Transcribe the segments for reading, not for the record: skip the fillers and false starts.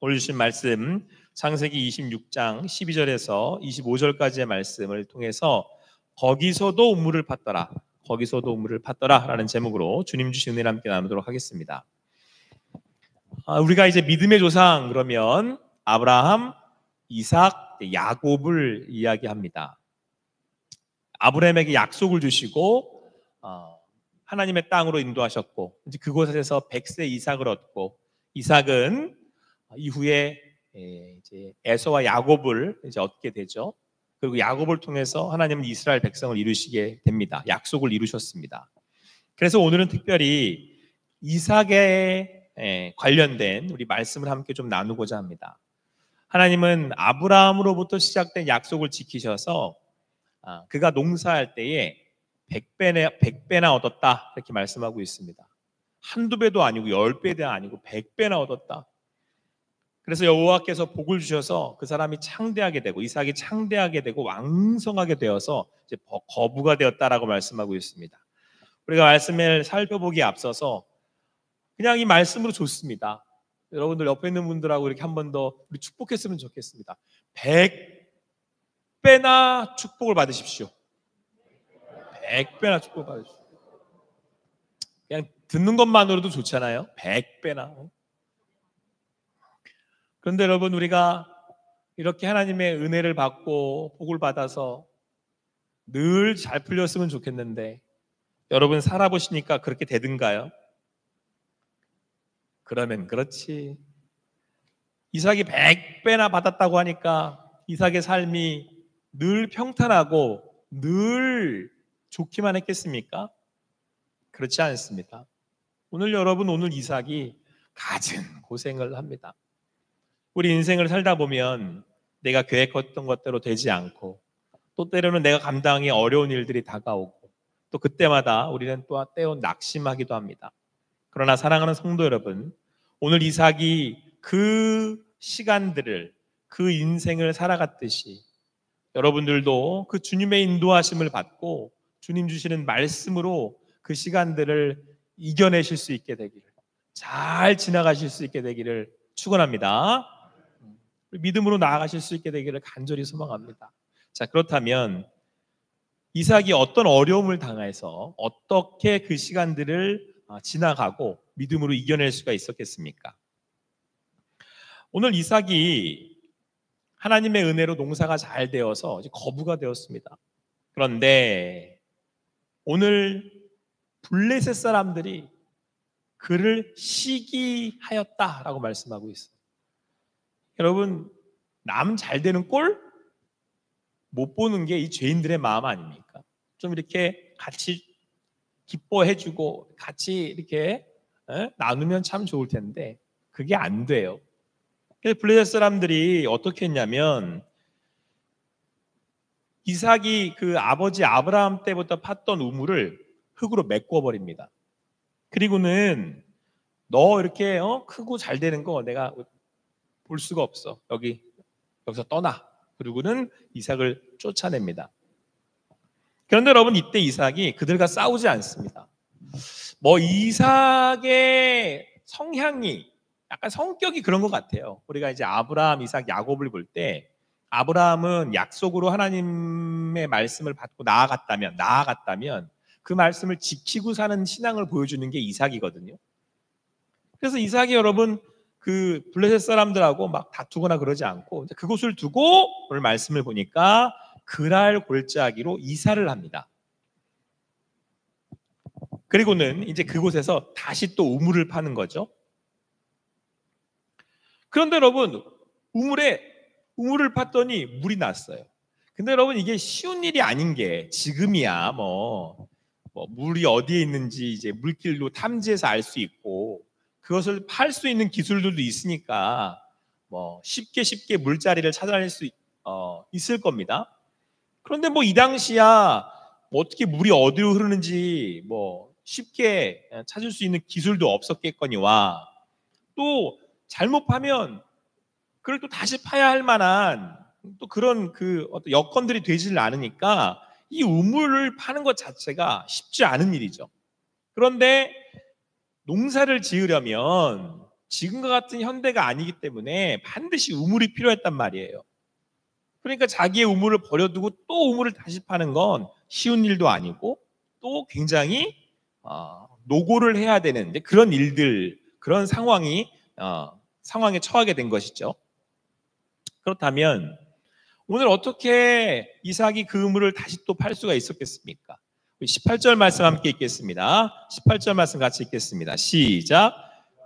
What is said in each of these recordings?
오늘 주신 말씀 창세기 26장 12절에서 25절까지의 말씀을 통해서 거기서도 우물을 팠더라, 거기서도 우물을 팠더라 라는 제목으로 주님 주신 은혜를 함께 나누도록 하겠습니다. 우리가 이제 믿음의 조상 그러면 아브라함, 이삭, 야곱을 이야기합니다. 아브라함에게 약속을 주시고 하나님의 땅으로 인도하셨고, 이제 그곳에서 100세 이삭을 얻고, 이삭은 이후에 이제 에서와 야곱을 이제 얻게 되죠. 그리고 야곱을 통해서 하나님은 이스라엘 백성을 이루시게 됩니다. 약속을 이루셨습니다. 그래서 오늘은 특별히 이삭에 관련된 우리 말씀을 함께 좀 나누고자 합니다. 하나님은 아브라함으로부터 시작된 약속을 지키셔서 그가 농사할 때에 100배나 얻었다 이렇게 말씀하고 있습니다. 한두 배도 아니고 10배도 아니고 100배나 얻었다. 그래서 여호와께서 복을 주셔서 그 사람이 창대하게 되고, 이삭이 창대하게 되고 왕성하게 되어서 이제 거부가 되었다라고 말씀하고 있습니다. 우리가 말씀을 살펴보기에 앞서서 그냥 이 말씀으로 좋습니다. 여러분들 옆에 있는 분들하고 이렇게 한 번 더 우리 축복했으면 좋겠습니다. 100배나 축복을 받으십시오. 100배나 축복을 받으십시오. 그냥 듣는 것만으로도 좋잖아요. 100배나. 그런데 여러분, 우리가 이렇게 하나님의 은혜를 받고 복을 받아서 늘 잘 풀렸으면 좋겠는데, 여러분 살아보시니까 그렇게 되든가요? 그러면 그렇지. 이삭이 100배나 받았다고 하니까 이삭의 삶이 늘 평탄하고 늘 좋기만 했겠습니까? 그렇지 않습니다. 오늘 이삭이 갖은 고생을 합니다. 우리 인생을 살다 보면 내가 계획했던 것대로 되지 않고, 또 때로는 내가 감당하기 어려운 일들이 다가오고, 또 그때마다 우리는 또 때론 낙심하기도 합니다. 그러나 사랑하는 성도 여러분, 오늘 이삭이 그 시간들을, 그 인생을 살아갔듯이 여러분들도 그 주님의 인도하심을 받고 주님 주시는 말씀으로 그 시간들을 이겨내실 수 있게 되기를, 잘 지나가실 수 있게 되기를 축원합니다. 믿음으로 나아가실 수 있게 되기를 간절히 소망합니다. 자, 그렇다면 이삭이 어떤 어려움을 당해서 어떻게 그 시간들을 지나가고 믿음으로 이겨낼 수가 있었겠습니까? 오늘 이삭이 하나님의 은혜로 농사가 잘 되어서 이제 거부가 되었습니다. 그런데 오늘 블레셋 사람들이 그를 시기하였다라고 말씀하고 있어요. 여러분, 남 잘 되는 꼴 못 보는 게 이 죄인들의 마음 아닙니까? 좀 이렇게 같이 기뻐해주고 같이 이렇게 나누면 참 좋을 텐데 그게 안 돼요. 그래서 블레셋 사람들이 어떻게 했냐면, 이삭이 그 아버지 아브라함 때부터 팠던 우물을 흙으로 메꿔버립니다. 그리고는 너 이렇게 크고 잘 되는 거 내가 볼 수가 없어. 여기서 떠나. 그리고는 이삭을 쫓아냅니다. 그런데 여러분, 이때 이삭이 그들과 싸우지 않습니다. 이삭의 성향이, 약간 성격이 그런 것 같아요. 우리가 이제 아브라함, 이삭, 야곱을 볼 때, 아브라함은 약속으로 하나님의 말씀을 받고 나아갔다면 그 말씀을 지키고 사는 신앙을 보여주는 게 이삭이거든요. 그래서 이삭이 여러분 그 블레셋 사람들하고 막 다투거나 그러지 않고 그곳을 두고 오늘 말씀을 보니까 그랄 골짜기로 이사를 합니다. 그리고는 이제 그곳에서 다시 또 우물을 파는 거죠. 그런데 여러분, 우물을 팠더니 물이 났어요. 근데 여러분, 이게 쉬운 일이 아닌 게, 지금이야 물이 어디에 있는지 이제 물길로 탐지해서 알 수 있고, 그것을 팔 수 있는 기술들도 있으니까 쉽게 물자리를 찾아낼 수 있을 겁니다. 그런데 이 당시야 어떻게 물이 어디로 흐르는지 쉽게 찾을 수 있는 기술도 없었겠거니와, 또 잘못 파면 그걸 또 다시 파야 할 만한 또 그런 어떤 여건들이 되지를 않으니까 이 우물을 파는 것 자체가 쉽지 않은 일이죠. 그런데 농사를 지으려면 지금과 같은 현대가 아니기 때문에 반드시 우물이 필요했단 말이에요. 그러니까 자기의 우물을 버려두고 또 우물을 다시 파는 건 쉬운 일도 아니고 또 굉장히 노고를 해야 되는 그런 일들, 그런 상황에 처하게 된 것이죠. 그렇다면 오늘 어떻게 이삭이 그 우물을 다시 또 팔 수가 있었겠습니까? 18절 말씀 함께 읽겠습니다. 18절 말씀 같이 읽겠습니다. 시작.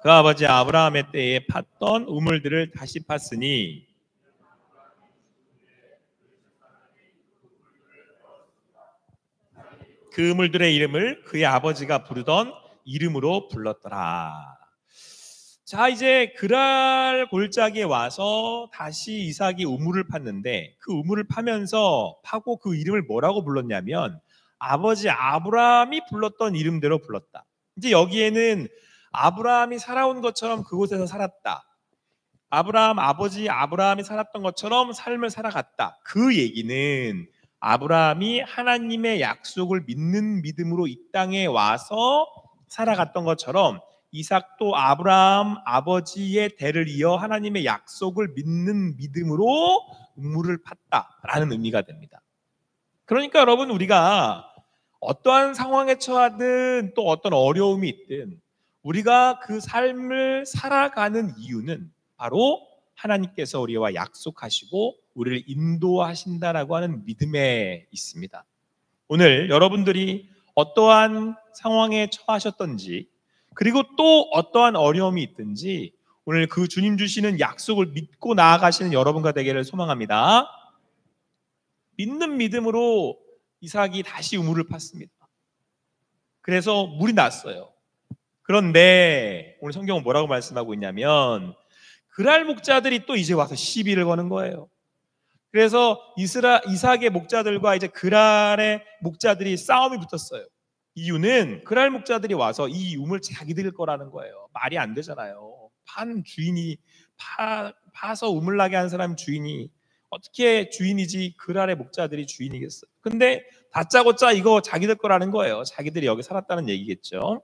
그 아버지 아브라함의 때에 팠던 우물들을 다시 팠으니 그 우물들의 이름을 그의 아버지가 부르던 이름으로 불렀더라. 자, 이제 그랄 골짜기에 와서 다시 이삭이 우물을 팠는데 그 우물을 파고 그 이름을 뭐라고 불렀냐면 아버지 아브라함이 불렀던 이름대로 불렀다. 이제 여기에는 아브라함이 살아온 것처럼 그곳에서 살았다. 아버지 아브라함이 살았던 것처럼 삶을 살아갔다. 그 얘기는 아브라함이 하나님의 약속을 믿는 믿음으로 이 땅에 와서 살아갔던 것처럼 이삭도 아브라함 아버지의 대를 이어 하나님의 약속을 믿는 믿음으로 우물을 팠다라는 의미가 됩니다. 그러니까 여러분, 우리가 어떠한 상황에 처하든 또 어떤 어려움이 있든 우리가 그 삶을 살아가는 이유는 바로 하나님께서 우리와 약속하시고 우리를 인도하신다라고 하는 믿음에 있습니다. 오늘 여러분들이 어떠한 상황에 처하셨던지 그리고 또 어떠한 어려움이 있든지 오늘 그 주님 주시는 약속을 믿고 나아가시는 여러분과 되기를 소망합니다. 믿는 믿음으로 이삭이 다시 우물을 팠습니다. 그래서 물이 났어요. 그런데 오늘 성경은 뭐라고 말씀하고 있냐면 그랄 목자들이 또 이제 와서 시비를 거는 거예요. 그래서 이삭의 목자들과 이제 그랄의 목자들이 싸움이 붙었어요. 이유는 그랄 목자들이 와서 이 우물 자기들 거라는 거예요. 말이 안 되잖아요. 파서 우물 나게 한 사람 주인이 어떻게 주인이지 그랄의 목자들이 주인이겠어요. 근데 다짜고짜 이거 자기들 거라는 거예요. 자기들이 여기 살았다는 얘기겠죠.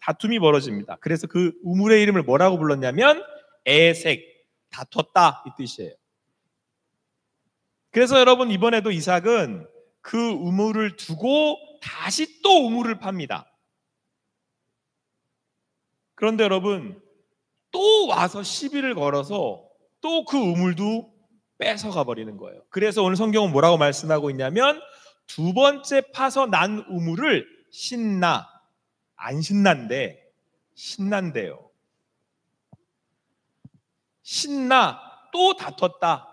다툼이 벌어집니다. 그래서 그 우물의 이름을 뭐라고 불렀냐면 에색, 다퉜다 이 뜻이에요. 그래서 여러분, 이번에도 이삭은 그 우물을 두고 다시 또 우물을 팝니다. 그런데 여러분, 또 와서 시비를 걸어서 또 그 우물도 뺏어가 버리는 거예요. 그래서 오늘 성경은 뭐라고 말씀하고 있냐면 두 번째 파서 난 우물을 안 신난데 신난대요. 신나 또 다퉜다.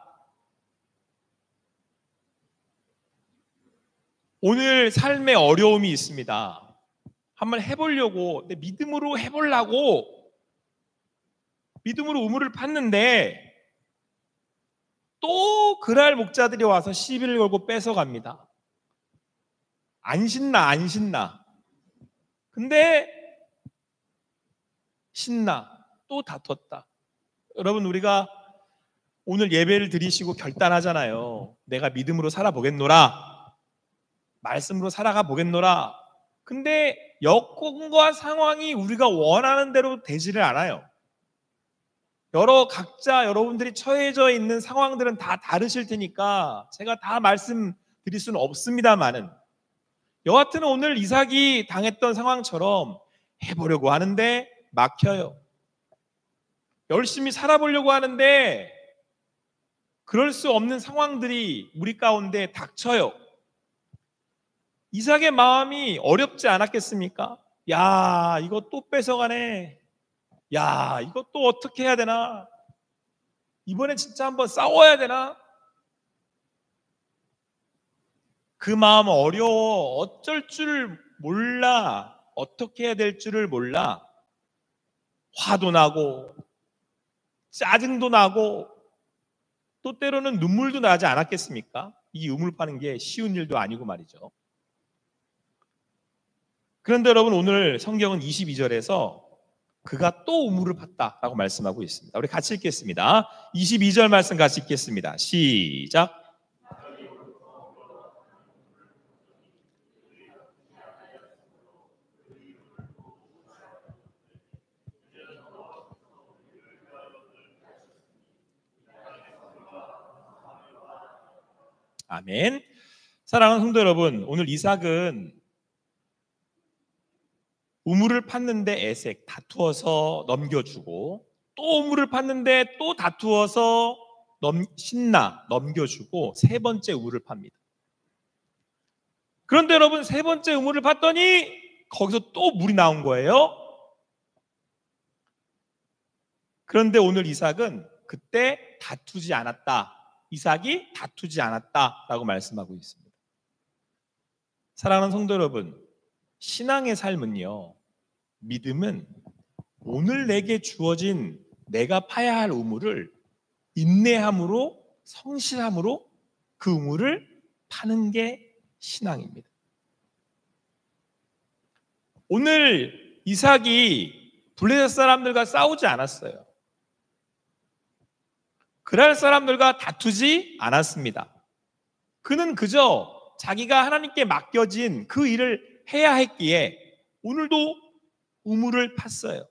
오늘 삶에 어려움이 있습니다. 한번 해보려고, 믿음으로 해보려고 믿음으로 우물을 팠는데 또 그랄 목자들이 와서 시비를 걸고 뺏어갑니다. 안 신나. 근데 신나 또 다퉜다. 여러분, 우리가 오늘 예배를 드리시고 결단하잖아요. 내가 믿음으로 살아보겠노라, 말씀으로 살아가 보겠노라. 근데 여건과 상황이 우리가 원하는 대로 되지를 않아요. 각자 여러분들이 처해져 있는 상황들은 다 다르실 테니까 제가 다 말씀드릴 수는 없습니다만은, 여하튼 오늘 이삭이 당했던 상황처럼 해보려고 하는데 막혀요. 열심히 살아보려고 하는데 그럴 수 없는 상황들이 우리 가운데 닥쳐요. 이삭의 마음이 어렵지 않았겠습니까? 야, 이거 또 뺏어가네. 야, 이거 또 어떻게 해야 되나? 이번에 진짜 한번 싸워야 되나? 그 마음 어려워. 어쩔 줄 몰라. 어떻게 해야 될 줄을 몰라. 화도 나고 짜증도 나고 또 때로는 눈물도 나지 않았겠습니까? 이 우물 파는 게 쉬운 일도 아니고 말이죠. 그런데 여러분, 오늘 성경은 22절에서 그가 또 우물을 팠다라고 말씀하고 있습니다. 우리 같이 읽겠습니다. 22절 말씀 같이 읽겠습니다. 시작. 아멘. 사랑하는 성도 여러분, 오늘 이삭은 우물을 팠는데 에색, 다투어서 넘겨주고, 또 우물을 팠는데 또 다투어서 신나 넘겨주고, 세 번째 우물을 팝니다. 그런데 여러분, 세 번째 우물을 팠더니 거기서 또 물이 나온 거예요. 그런데 오늘 이삭은 그때 다투지 않았다. 이삭이 다투지 않았다라고 말씀하고 있습니다. 사랑하는 성도 여러분, 신앙의 삶은요, 믿음은 오늘 내게 주어진 내가 파야 할 우물을 인내함으로, 성실함으로 그 우물을 파는 게 신앙입니다. 오늘 이삭이 블레셋 사람들과 싸우지 않았어요. 그랄 사람들과 다투지 않았습니다. 그는 그저 자기가 하나님께 맡겨진 그 일을 해야 했기에 오늘도 우물을 팠어요.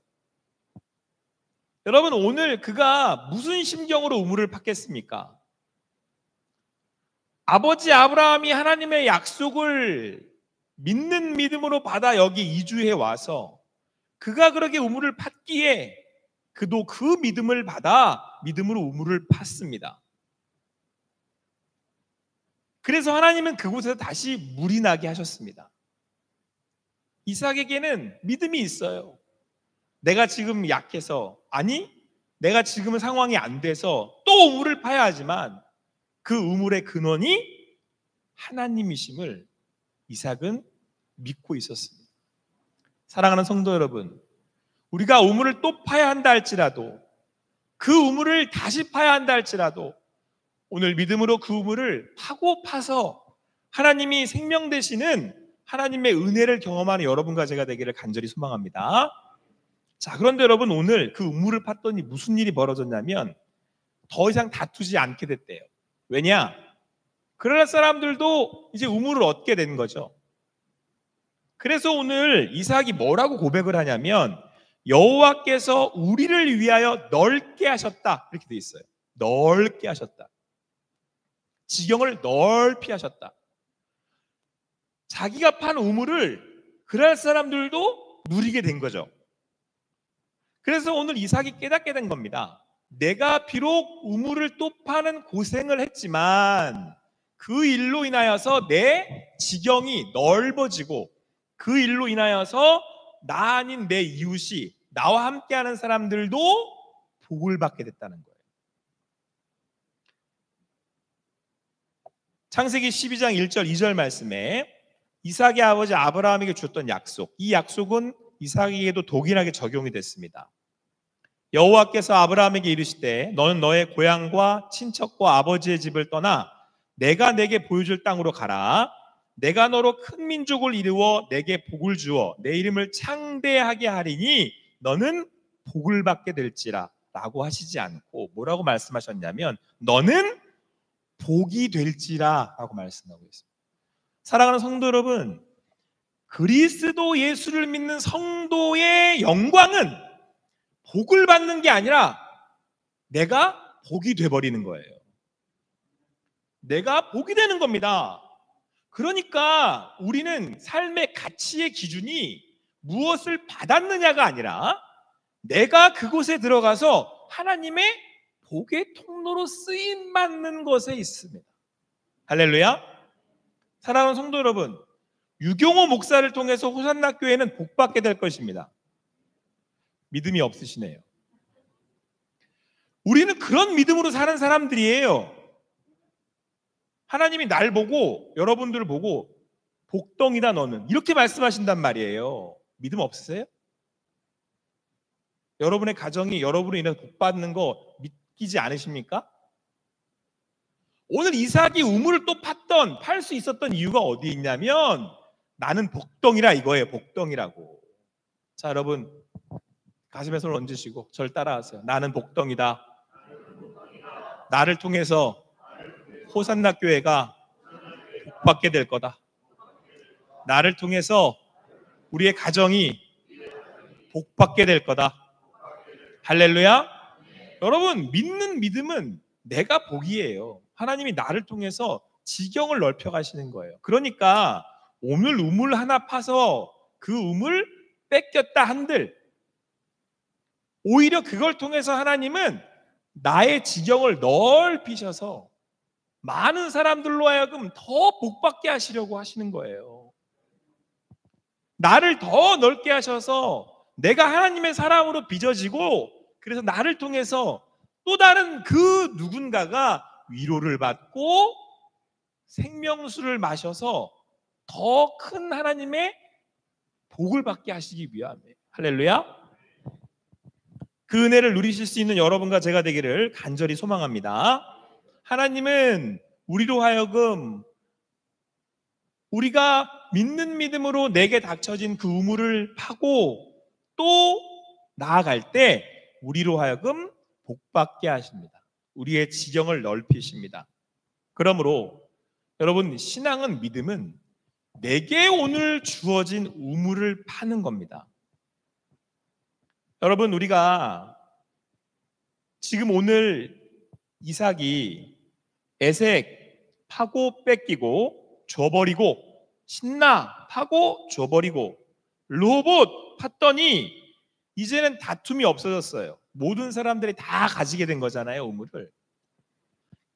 여러분, 오늘 그가 무슨 심경으로 우물을 팠겠습니까? 아버지 아브라함이 하나님의 약속을 믿는 믿음으로 받아 여기 이주해 와서 그가 그렇게 우물을 팠기에 그도 그 믿음을 받아 믿음으로 우물을 팠습니다. 그래서 하나님은 그곳에서 다시 물이 나게 하셨습니다. 이삭에게는 믿음이 있어요. 내가 지금 약해서, 아니 내가 지금은 상황이 안 돼서 또 우물을 파야 하지만 그 우물의 근원이 하나님이심을 이삭은 믿고 있었습니다. 사랑하는 성도 여러분, 우리가 우물을 또 파야 한다 할지라도, 그 우물을 다시 파야 한다 할지라도 오늘 믿음으로 그 우물을 파고 파서 하나님이 생명 되시는 하나님의 은혜를 경험하는 여러분과 제가 되기를 간절히 소망합니다. 자, 그런데 여러분, 오늘 그 우물을 팠더니 무슨 일이 벌어졌냐면 더 이상 다투지 않게 됐대요. 왜냐? 그럴 사람들도 이제 우물을 얻게 된 거죠. 그래서 오늘 이삭이 뭐라고 고백을 하냐면 여호와께서 우리를 위하여 넓게 하셨다, 이렇게 돼 있어요. 넓게 하셨다. 지경을 넓히 하셨다. 자기가 판 우물을 그랄 사람들도 누리게 된 거죠. 그래서 오늘 이삭이 깨닫게 된 겁니다. 내가 비록 우물을 또 파는 고생을 했지만 그 일로 인하여서 내 지경이 넓어지고 그 일로 인하여서 나 아닌 내 이웃이, 나와 함께하는 사람들도 복을 받게 됐다는 거예요. 창세기 12장 1절 2절 말씀에 이삭의 아버지 아브라함에게 줬던 약속, 이 약속은 이삭에게도 동일하게 적용이 됐습니다. 여호와께서 아브라함에게 이르시되 너는 너의 고향과 친척과 아버지의 집을 떠나 내가 내게 보여줄 땅으로 가라. 내가 너로 큰 민족을 이루어 내게 복을 주어 내 이름을 창대하게 하리니 너는 복을 받게 될지라 라고 하시지 않고 뭐라고 말씀하셨냐면 너는 복이 될지라 라고 말씀하고 있습니다. 사랑하는 성도 여러분, 그리스도 예수를 믿는 성도의 영광은 복을 받는 게 아니라 내가 복이 돼버리는 거예요. 내가 복이 되는 겁니다. 그러니까 우리는 삶의 가치의 기준이 무엇을 받았느냐가 아니라 내가 그곳에 들어가서 하나님의 복의 통로로 쓰임받는 것에 있습니다. 할렐루야. 사랑하는 성도 여러분, 유경호 목사를 통해서 호산나 교회는 복받게 될 것입니다. 믿음이 없으시네요. 우리는 그런 믿음으로 사는 사람들이에요. 하나님이 날 보고, 여러분들을 보고 복덩이다 너는, 이렇게 말씀하신단 말이에요. 믿음 없으세요? 여러분의 가정이 여러분으로 인해서 복받는 거 믿기지 않으십니까? 오늘 이삭이 우물을 또 팔 수 있었던 이유가 어디 있냐면 나는 복덩이라 이거예요. 복덩이라고. 자, 여러분 가슴에 손을 얹으시고 절 따라하세요. 나는 복덩이다. 나를 통해서 호산나 교회가 복받게 될 거다. 나를 통해서 우리의 가정이 복받게 될 거다. 할렐루야. 여러분, 믿는 믿음은 내가 복이에요. 하나님이 나를 통해서 지경을 넓혀 가시는 거예요. 그러니까 오늘 우물 하나 파서 그 우물 뺏겼다 한들 오히려 그걸 통해서 하나님은 나의 지경을 넓히셔서 많은 사람들로 하여금 더 복받게 하시려고 하시는 거예요. 나를 더 넓게 하셔서 내가 하나님의 사람으로 빚어지고, 그래서 나를 통해서 또 다른 그 누군가가 위로를 받고 생명수를 마셔서 더 큰 하나님의 복을 받게 하시기 위함이에요. 할렐루야. 그 은혜를 누리실 수 있는 여러분과 제가 되기를 간절히 소망합니다. 하나님은 우리로 하여금 우리가 믿는 믿음으로 내게 닥쳐진 그 우물을 파고 또 나아갈 때 우리로 하여금 복받게 하십니다. 우리의 지경을 넓히십니다. 그러므로 여러분, 신앙은, 믿음은 내게 오늘 주어진 우물을 파는 겁니다. 여러분, 우리가 지금 오늘 이삭이 에색 파고 뺏기고 줘버리고, 신나 파고 줘버리고, 로봇 팠더니 이제는 다툼이 없어졌어요. 모든 사람들이 다 가지게 된 거잖아요, 우물을.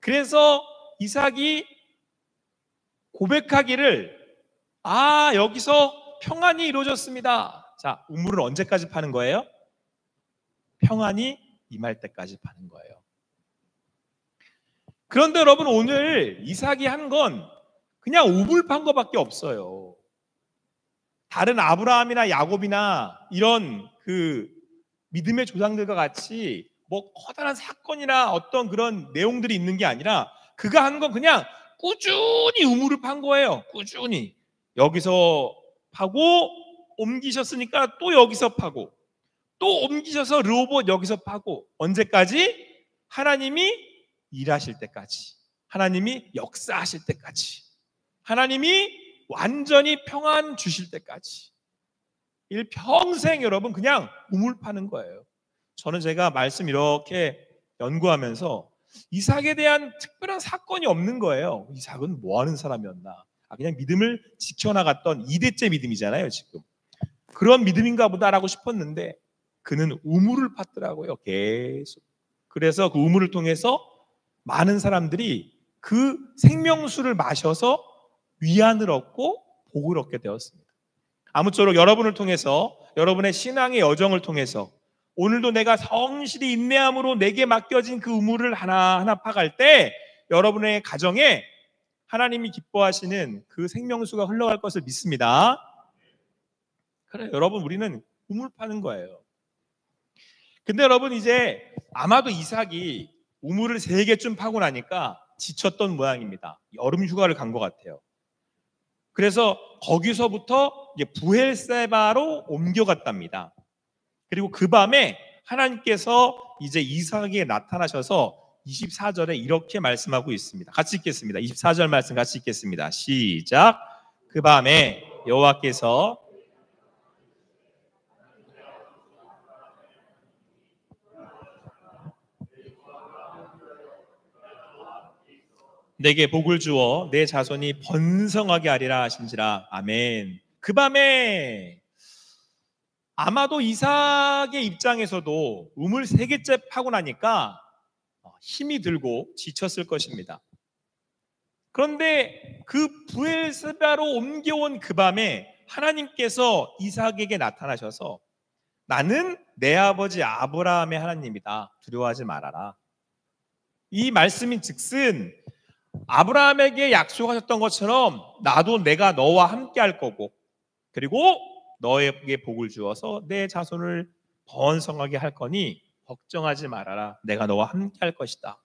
그래서 이삭이 고백하기를, 여기서 평안이 이루어졌습니다. 자, 우물을 언제까지 파는 거예요? 평안이 임할 때까지 파는 거예요. 그런데 여러분, 오늘 이삭이 한 건 그냥 우물 판 거밖에 없어요. 다른 아브라함이나 야곱이나 이런 그 믿음의 조상들과 같이 뭐 커다란 사건이나 어떤 그런 내용들이 있는 게 아니라 그가 한 건 그냥 꾸준히 우물을 판 거예요. 꾸준히 여기서 파고 옮기셨으니까 또 여기서 파고 또 옮기셔서 르호봇 여기서 파고, 언제까지? 하나님이 일하실 때까지, 하나님이 역사하실 때까지, 하나님이 완전히 평안 주실 때까지 일평생 여러분 그냥 우물 파는 거예요. 저는 제가 말씀 이렇게 연구하면서 이삭에 대한 특별한 사건이 없는 거예요. 이삭은 뭐 하는 사람이었나? 그냥 믿음을 지켜나갔던 2대째 믿음이잖아요, 지금. 그런 믿음인가 보다라고 싶었는데 그는 우물을 팠더라고요, 계속. 그래서 그 우물을 통해서 많은 사람들이 그 생명수를 마셔서 위안을 얻고 복을 얻게 되었습니다. 아무쪼록 여러분을 통해서, 여러분의 신앙의 여정을 통해서 오늘도 내가 성실히 인내함으로 내게 맡겨진 그 우물을 하나하나 파갈 때 여러분의 가정에 하나님이 기뻐하시는 그 생명수가 흘러갈 것을 믿습니다. 그래, 여러분, 우리는 우물 파는 거예요. 근데 여러분, 이제 아마도 이삭이 우물을 3개쯤 파고 나니까 지쳤던 모양입니다. 여름 휴가를 간 것 같아요. 그래서 거기서부터 이제 부엘세바로 옮겨갔답니다. 그리고 그 밤에 하나님께서 이제 이삭에게 나타나셔서 24절에 이렇게 말씀하고 있습니다. 같이 읽겠습니다. 24절 말씀 같이 읽겠습니다. 시작. 그 밤에 여호와께서 내게 복을 주어 내 자손이 번성하게 하리라 하신지라. 아멘. 그 밤에 아마도 이삭의 입장에서도 우물 3개째 파고 나니까 힘이 들고 지쳤을 것입니다. 그런데 그 부엘세바로 옮겨온 그 밤에 하나님께서 이삭에게 나타나셔서 나는 내 아버지 아브라함의 하나님이다. 두려워하지 말아라. 이 말씀인 즉슨 아브라함에게 약속하셨던 것처럼 나도 내가 너와 함께 할 거고, 그리고 너에게 복을 주어서 내 자손을 번성하게 할 거니 걱정하지 말아라. 내가 너와 함께 할 것이다.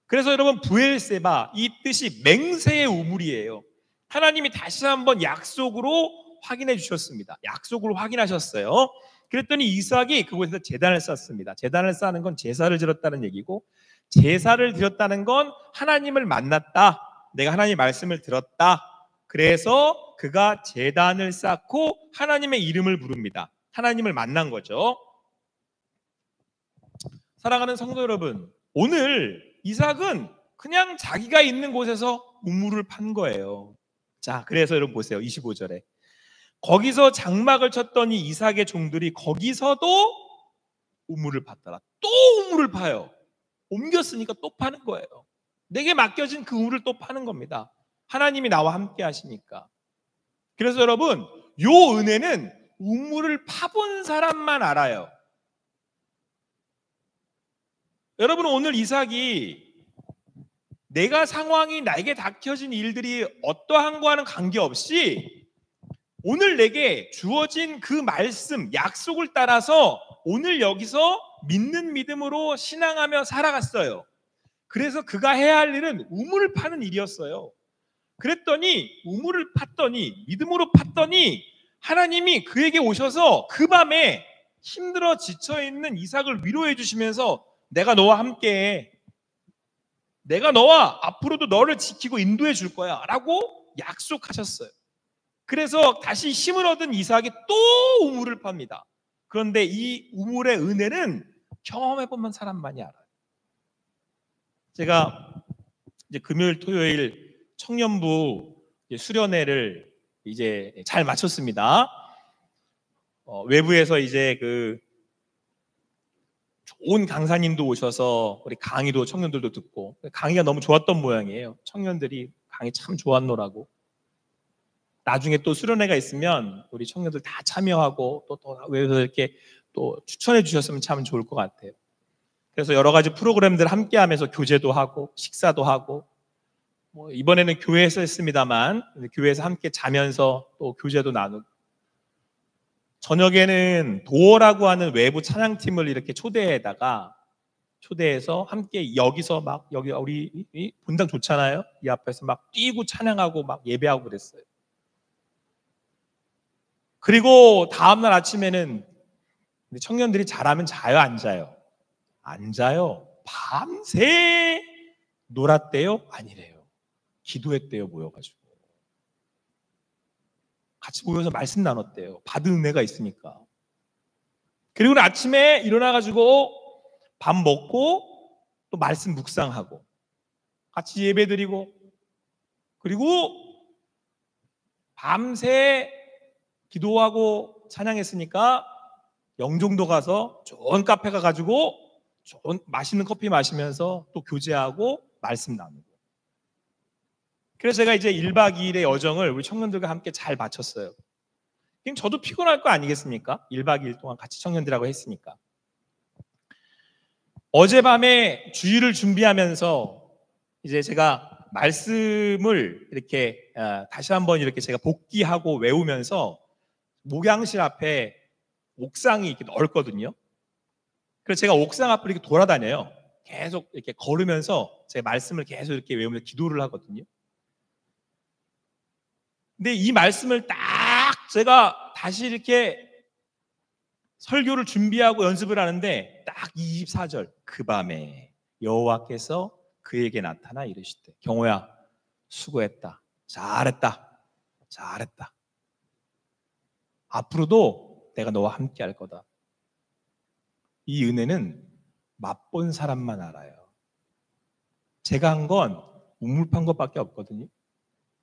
그래서 여러분, 부엘세바, 이 뜻이 맹세의 우물이에요. 하나님이 다시 한번 약속으로 확인해 주셨습니다. 약속을 확인하셨어요. 그랬더니 이삭이 그곳에서 제단을 쌓습니다. 제단을 쌓는 건 제사를 드렸다는 얘기고, 제사를 드렸다는 건 하나님을 만났다. 내가 하나님의 말씀을 들었다. 그래서 그가 제단을 쌓고 하나님의 이름을 부릅니다. 하나님을 만난 거죠. 사랑하는 성도 여러분, 오늘 이삭은 그냥 자기가 있는 곳에서 우물을 판 거예요. 자, 그래서 여러분 보세요. 25절에 거기서 장막을 쳤더니 이삭의 종들이 거기서도 우물을 팠더라. 또 우물을 파요. 옮겼으니까 또 파는 거예요. 내게 맡겨진 그 우물을 또 파는 겁니다. 하나님이 나와 함께 하시니까. 그래서 여러분, 요 은혜는 우물을 파본 사람만 알아요. 여러분, 오늘 이삭이 내가 상황이 나에게 닥쳐진 일들이 어떠한 거와는 관계없이 오늘 내게 주어진 그 말씀, 약속을 따라서 오늘 여기서 믿는 믿음으로 신앙하며 살아갔어요. 그래서 그가 해야 할 일은 우물을 파는 일이었어요. 그랬더니 우물을 팠더니 믿음으로 팠더니 하나님이 그에게 오셔서 그 밤에 힘들어 지쳐있는 이삭을 위로해 주시면서 내가 너와 함께해. 내가 너와 앞으로도 너를 지키고 인도해 줄 거야 라고 약속하셨어요. 그래서 다시 힘을 얻은 이삭이 또 우물을 팝니다. 그런데 이 우물의 은혜는 경험해보면 사람만이 알아요. 제가 이제 금요일, 토요일 청년부 수련회를 이제 잘 마쳤습니다. 외부에서 이제 그 좋은 강사님도 오셔서 우리 강의도 청년들도 듣고 강의가 너무 좋았던 모양이에요. 청년들이 강의 참 좋았노라고. 나중에 또 수련회가 있으면 우리 청년들 다 참여하고 또 외부에서 이렇게 또 추천해 주셨으면 참 좋을 것 같아요. 그래서 여러 가지 프로그램들 함께 하면서 교제도 하고 식사도 하고 뭐 이번에는 교회에서 했습니다만 교회에서 함께 자면서 또 교제도 나누고 저녁에는 도어라고 하는 외부 찬양팀을 이렇게 초대해서 함께 여기서 막 여기 우리 이 분당 좋잖아요. 이 앞에서 막 뛰고 찬양하고 막 예배하고 그랬어요. 그리고 다음날 아침에는 청년들이 잘하면 자요, 안 자요? 안 자요. 밤새 놀았대요? 아니래요. 기도했대요, 모여가지고. 같이 모여서 말씀 나눴대요. 받은 은혜가 있으니까. 그리고 아침에 일어나가지고 밥 먹고 또 말씀 묵상하고 같이 예배드리고 그리고 밤새 기도하고 찬양했으니까 영종도 가서 좋은 카페 가가지고 좋은 맛있는 커피 마시면서 또 교제하고 말씀 나누고. 그래서 제가 이제 1박 2일의 여정을 우리 청년들과 함께 잘 마쳤어요. 그럼 저도 피곤할 거 아니겠습니까? 1박 2일 동안 같이 청년들하고 했으니까. 어젯밤에 주일을 준비하면서 이제 제가 말씀을 이렇게 다시 한번 이렇게 제가 복기하고 외우면서 목양실 앞에 옥상이 이렇게 넓거든요. 그래서 제가 옥상 앞을 이렇게 돌아다녀요. 계속 이렇게 걸으면서 제 말씀을 계속 이렇게 외우면서 기도를 하거든요. 근데 이 말씀을 딱 제가 다시 이렇게 설교를 준비하고 연습을 하는데 딱 24절 그 밤에 여호와께서 그에게 나타나 이르시되 경호야 수고했다. 잘했다. 앞으로도 내가 너와 함께 할 거다. 이 은혜는 맛본 사람만 알아요. 제가 한 건 우물 판 것밖에 없거든요.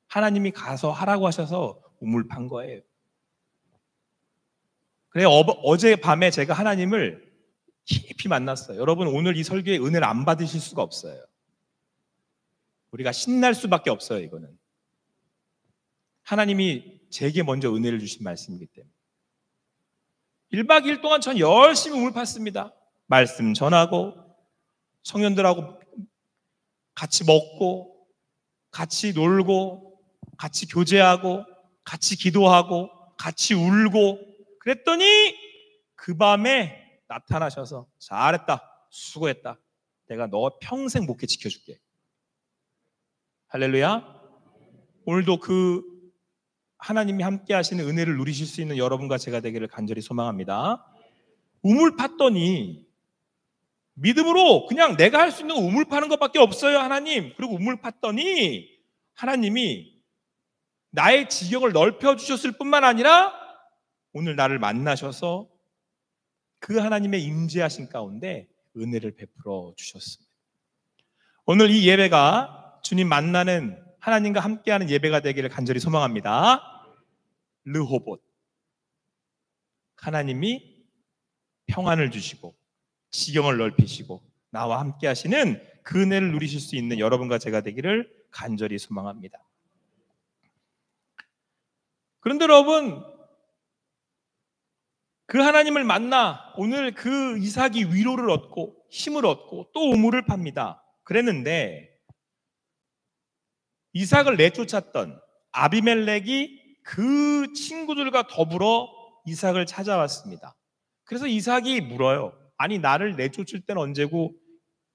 하나님이 가서 하라고 하셔서 우물 판 거예요. 그래 어제 밤에 제가 하나님을 깊이 만났어요. 여러분 오늘 이 설교에 은혜를 안 받으실 수가 없어요. 우리가 신날 수밖에 없어요. 이거는 하나님이 제게 먼저 은혜를 주신 말씀이기 때문에 1박 2일 동안 전 열심히 우물 팠습니다. 말씀 전하고 청년들하고 같이 먹고 같이 놀고 같이 교제하고 같이 기도하고 같이 울고 그랬더니 그 밤에 나타나셔서 잘했다. 수고했다. 내가 너 평생 목회 지켜줄게. 할렐루야. 오늘도 그 하나님이 함께 하시는 은혜를 누리실 수 있는 여러분과 제가 되기를 간절히 소망합니다. 우물 팠더니 믿음으로 그냥 내가 할 수 있는 우물 파는 것밖에 없어요. 하나님. 그리고 우물 팠더니 하나님이 나의 지경을 넓혀주셨을 뿐만 아니라 오늘 나를 만나셔서 그 하나님의 임재하신 가운데 은혜를 베풀어 주셨습니다. 오늘 이 예배가 주님 만나는 하나님과 함께하는 예배가 되기를 간절히 소망합니다. 르호봇, 하나님이 평안을 주시고 지경을 넓히시고 나와 함께 하시는 그 은혜를 누리실 수 있는 여러분과 제가 되기를 간절히 소망합니다. 그런데 여러분, 그 하나님을 만나 오늘 그 이삭이 위로를 얻고 힘을 얻고 또 우물을 팝니다. 그랬는데 이삭을 내쫓았던 아비멜렉이 그 친구들과 더불어 이삭을 찾아왔습니다. 그래서 이삭이 물어요. 아니, 나를 내쫓을 때는 언제고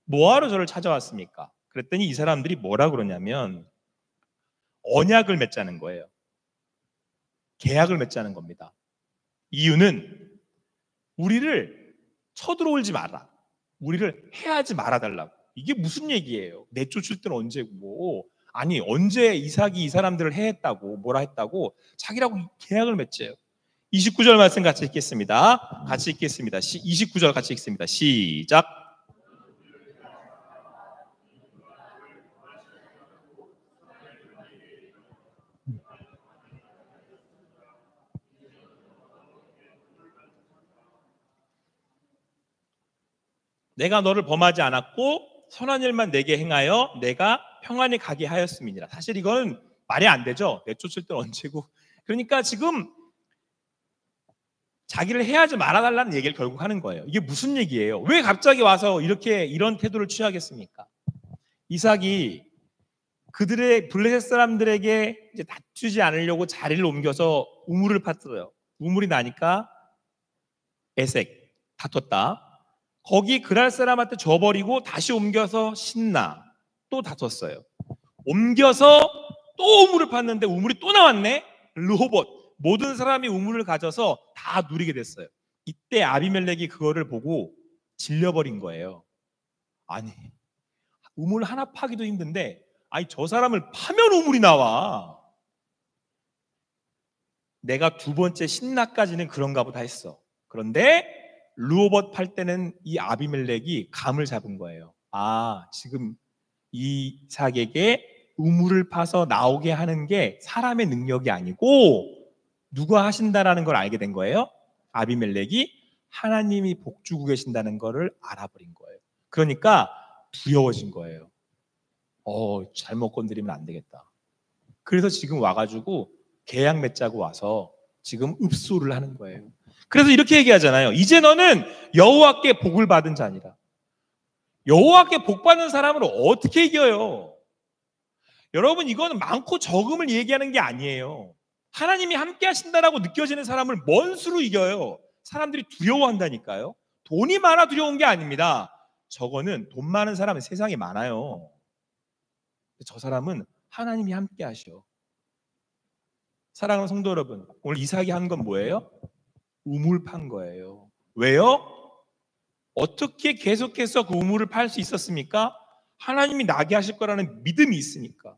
뭐하러 저를 찾아왔습니까? 그랬더니 이 사람들이 뭐라 그러냐면 언약을 맺자는 거예요. 계약을 맺자는 겁니다. 이유는 우리를 쳐들어올지 마라, 우리를 해하지 말아달라고. 이게 무슨 얘기예요? 내쫓을 때는 언제고, 아니 언제 이삭이 이 사람들을 해했다고 뭐라 했다고 자기라고 계약을 맺재요. 29절 말씀 같이 읽겠습니다. 같이 읽겠습니다. 29절 같이 읽습니다. 시작. 내가 너를 범하지 않았고 선한 일만 내게 행하여 내가 평안히 가게 하였음이니라. 사실 이건 말이 안 되죠. 내쫓을 때는 언제고. 그러니까 지금 자기를 해하지 말아달라는 얘기를 결국 하는 거예요. 이게 무슨 얘기예요? 왜 갑자기 와서 이런 태도를 취하겠습니까? 이삭이 그들의 블레셋 사람들에게 이제 다투지 않으려고 자리를 옮겨서 우물을 팠어요. 우물이 나니까 에색 다퉜다. 거기 그랄 사람한테 줘버리고 다시 옮겨서 신나 또 다퉜어요. 옮겨서 또 우물을 팠는데 우물이 또 나왔네. 르호봇. 모든 사람이 우물을 가져서 다 누리게 됐어요. 이때 아비멜렉이 그거를 보고 질려버린 거예요. 아니, 우물 하나 파기도 힘든데 아니 저 사람을 파면 우물이 나와. 내가 두 번째 신나까지는 그런가 보다 했어. 그런데 르호봇 팔 때는 이 아비멜렉이 감을 잡은 거예요. 아, 지금 이삭에게 우물을 파서 나오게 하는 게 사람의 능력이 아니고 누가 하신다라는 걸 알게 된 거예요. 아비멜렉이 하나님이 복 주고 계신다는 거를 알아버린 거예요. 그러니까 두려워진 거예요. 잘못 건드리면 안 되겠다. 그래서 지금 와가지고 계약 맺자고 와서 지금 읍소를 하는 거예요. 그래서 이렇게 얘기하잖아요. 이제 너는 여호와께 복을 받은 자니라. 여호와께 복 받는 사람을 어떻게 이겨요? 여러분, 이거는 많고 적음을 얘기하는 게 아니에요. 하나님이 함께 하신다라고 느껴지는 사람을 뭔 수로 이겨요? 사람들이 두려워한다니까요. 돈이 많아 두려운 게 아닙니다. 저거는 돈 많은 사람은 세상에 많아요. 저 사람은 하나님이 함께 하셔. 사랑하는 성도 여러분, 오늘 이삭이 한 건 뭐예요? 우물 판 거예요. 왜요? 어떻게 계속해서 그 우물을 팔 수 있었습니까? 하나님이 나게 하실 거라는 믿음이 있으니까.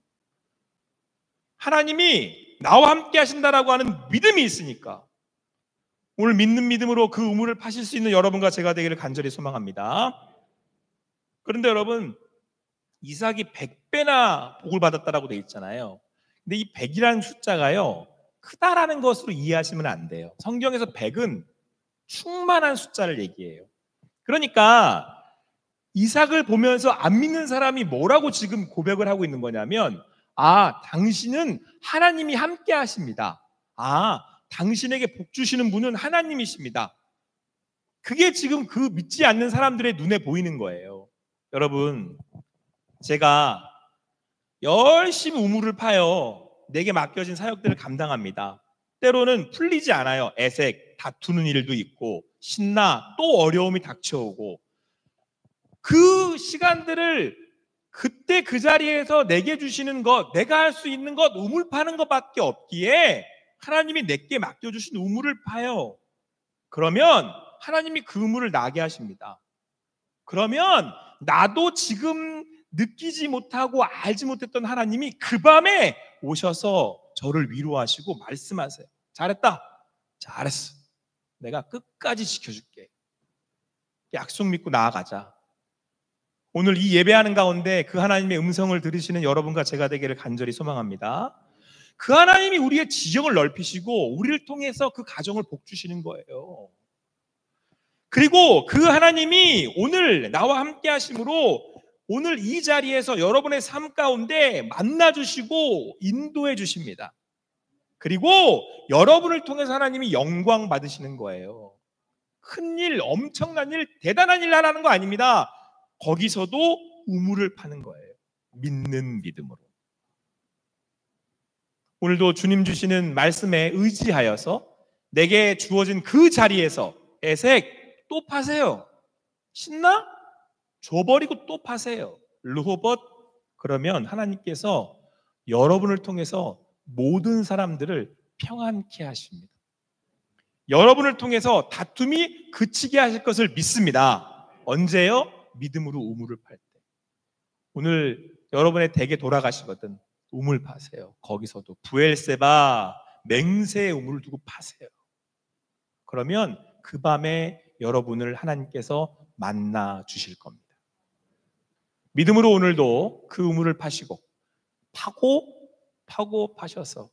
하나님이 나와 함께 하신다라고 하는 믿음이 있으니까. 오늘 믿는 믿음으로 그 우물을 파실 수 있는 여러분과 제가 되기를 간절히 소망합니다. 그런데 여러분, 이삭이 100배나 복을 받았다라고 되어 있잖아요. 근데 이 100이라는 숫자가요, 크다라는 것으로 이해하시면 안 돼요. 성경에서 100은 충만한 숫자를 얘기해요. 그러니까 이삭을 보면서 안 믿는 사람이 뭐라고 지금 고백을 하고 있는 거냐면, 아, 당신은 하나님이 함께 하십니다. 아, 당신에게 복 주시는 분은 하나님이십니다. 그게 지금 그 믿지 않는 사람들의 눈에 보이는 거예요. 여러분, 제가 열심히 우물을 파요. 내게 맡겨진 사역들을 감당합니다. 때로는 풀리지 않아요. 애색, 다투는 일도 있고 신나 또 어려움이 닥쳐오고, 그 시간들을 그때 그 자리에서 내게 주시는 것, 내가 할 수 있는 것, 우물 파는 것밖에 없기에 하나님이 내게 맡겨주신 우물을 파요. 그러면 하나님이 그 우물을 나게 하십니다. 그러면 나도 지금 느끼지 못하고 알지 못했던 하나님이 그 밤에 오셔서 저를 위로하시고 말씀하세요. 잘했다. 잘했어. 내가 끝까지 지켜줄게. 약속 믿고 나아가자. 오늘 이 예배하는 가운데 그 하나님의 음성을 들으시는 여러분과 제가 되기를 간절히 소망합니다. 그 하나님이 우리의 지경을 넓히시고 우리를 통해서 그 가정을 복주시는 거예요. 그리고 그 하나님이 오늘 나와 함께 하심으로 오늘 이 자리에서 여러분의 삶 가운데 만나주시고 인도해 주십니다. 그리고 여러분을 통해서 하나님이 영광 받으시는 거예요. 큰일, 엄청난 일, 대단한 일 하라는 거 아닙니다. 거기서도 우물을 파는 거예요. 믿는 믿음으로. 오늘도 주님 주시는 말씀에 의지하여서 내게 주어진 그 자리에서 에색 또 파세요. 신나? 줘버리고 또 파세요. 르호봇. 그러면 하나님께서 여러분을 통해서 모든 사람들을 평안케 하십니다. 여러분을 통해서 다툼이 그치게 하실 것을 믿습니다. 언제요? 믿음으로 우물을 팔 때. 오늘 여러분의 댁에 돌아가시거든 우물 파세요. 거기서도 부엘세바 맹세의 우물을 두고 파세요. 그러면 그 밤에 여러분을 하나님께서 만나 주실 겁니다. 믿음으로 오늘도 그 우물을 파시고 파고 파셔서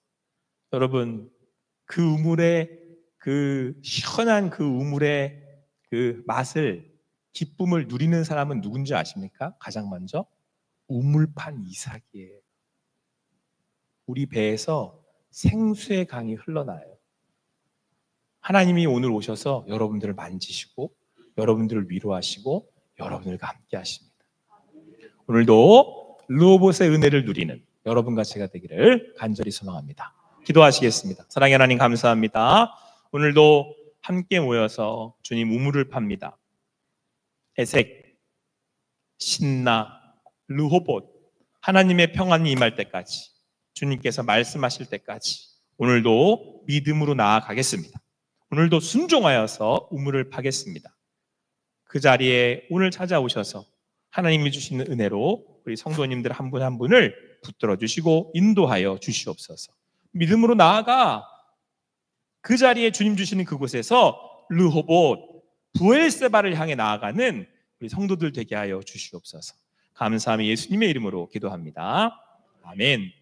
여러분 그 우물의 그 시원한 그 우물의 그 맛을 기쁨을 누리는 사람은 누군지 아십니까? 가장 먼저 우물판 이삭이에요. 우리 배에서 생수의 강이 흘러나요. 하나님이 오늘 오셔서 여러분들을 만지시고 여러분들을 위로하시고 여러분들과 함께 하십니다. 오늘도 르호봇의 은혜를 누리는 여러분과 제가 되기를 간절히 소망합니다. 기도하시겠습니다. 사랑의 하나님 감사합니다. 오늘도 함께 모여서 주님 우물을 팝니다. 에색, 신나, 르호봇 하나님의 평안이 임할 때까지 주님께서 말씀하실 때까지 오늘도 믿음으로 나아가겠습니다. 오늘도 순종하여서 우물을 파겠습니다. 그 자리에 오늘 찾아오셔서 하나님이 주시는 은혜로 우리 성도님들 한 분 한 분을 붙들어 주시고 인도하여 주시옵소서. 믿음으로 나아가 그 자리에 주님 주시는 그곳에서 르호봇, 부엘세바를 향해 나아가는 우리 성도들 되게 하여 주시옵소서. 감사함이 예수님의 이름으로 기도합니다. 아멘.